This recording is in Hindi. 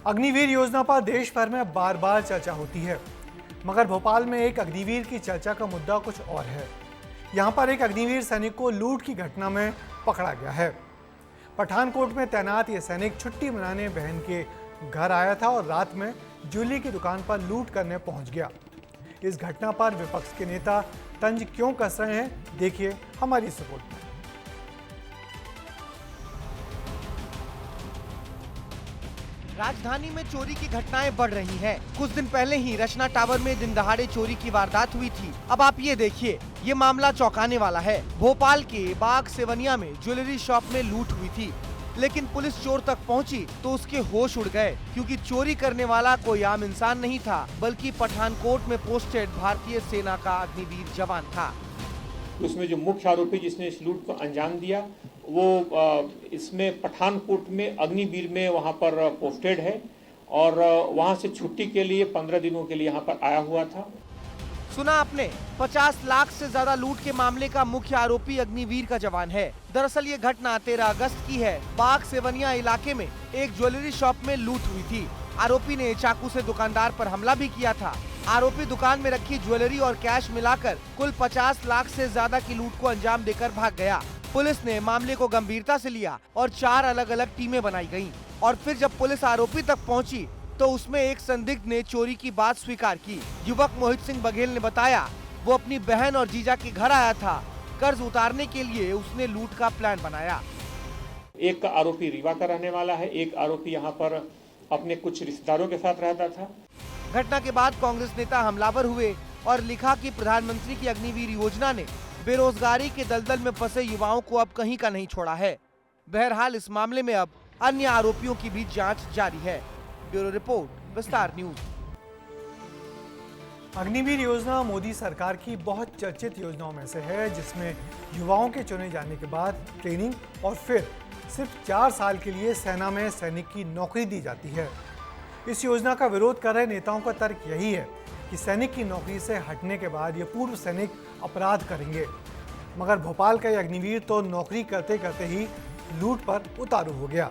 अग्निवीर योजना पर देश भर में बार बार चर्चा होती है, मगर भोपाल में एक अग्निवीर की चर्चा का मुद्दा कुछ और है। यहाँ पर एक अग्निवीर सैनिक को लूट की घटना में पकड़ा गया है। पठानकोट में तैनात ये सैनिक छुट्टी मनाने बहन के घर आया था और रात में ज्वेलरी की दुकान पर लूट करने पहुंच गया। इस घटना पर विपक्ष के नेता तंज क्यों कस रहे हैं, देखिए हमारी इस रिपोर्ट में। राजधानी में चोरी की घटनाएं बढ़ रही हैं। कुछ दिन पहले ही रचना टावर में दिन दहाड़े चोरी की वारदात हुई थी। अब आप ये देखिए, ये मामला चौंकाने वाला है। भोपाल के बाग सेवनिया में ज्वेलरी शॉप में लूट हुई थी, लेकिन पुलिस चोर तक पहुंची तो उसके होश उड़ गए, क्योंकि चोरी करने वाला कोई आम इंसान नहीं था, बल्कि पठानकोट में पोस्टेड भारतीय सेना का अग्निवीर जवान था। उसमें जो मुख्य आरोपी जिसने इस लूट को अंजाम दिया वो इसमें पठानकोट में अग्निवीर में वहाँ पर पोस्टेड है और वहाँ से छुट्टी के लिए 15 दिनों के लिए यहाँ पर आया हुआ था। सुना आपने, 50 लाख से ज्यादा लूट के मामले का मुख्य आरोपी अग्निवीर का जवान है। दरअसल ये घटना 13 अगस्त की है। बाग सेवनिया इलाके में एक ज्वेलरी शॉप में लूट हुई थी। आरोपी ने चाकू से दुकानदार पर हमला भी किया था। आरोपी दुकान में रखी ज्वेलरी और कैश मिलाकर कुल 50 लाख से ज्यादा की लूट को अंजाम देकर भाग गया। पुलिस ने मामले को गंभीरता से लिया और 4 अलग अलग टीमें बनाई गईं। और फिर जब पुलिस आरोपी तक पहुंची तो उसमें एक संदिग्ध ने चोरी की बात स्वीकार की। युवक मोहित सिंह बघेल ने बताया, वो अपनी बहन और जीजा के घर आया था। कर्ज उतारने के लिए उसने लूट का प्लान बनाया। एक आरोपी रीवा का रहने वाला है, एक आरोपी यहाँ पर अपने कुछ रिश्तेदारों के साथ रहता था। घटना के बाद कांग्रेस नेता हमलावर हुए और लिखा कि प्रधानमंत्री की अग्निवीर योजना ने बेरोजगारी के दलदल में फंसे युवाओं को अब कहीं का नहीं छोड़ा है। बहरहाल इस मामले में अब अन्य आरोपियों की भी जांच जारी है। ब्यूरो रिपोर्ट, विस्तार न्यूज। अग्निवीर योजना मोदी सरकार की बहुत चर्चित योजनाओं में से है, जिसमें युवाओं के चुने जाने के बाद ट्रेनिंग और फिर सिर्फ 4 साल के लिए सेना में सैनिक की नौकरी दी जाती है। इस योजना का विरोध कर रहे नेताओं का तर्क यही है कि सैनिक की नौकरी से हटने के बाद ये पूर्व सैनिक अपराध करेंगे। मगर भोपाल का ये अग्निवीर तो नौकरी करते करते ही लूट पर उतारू हो गया।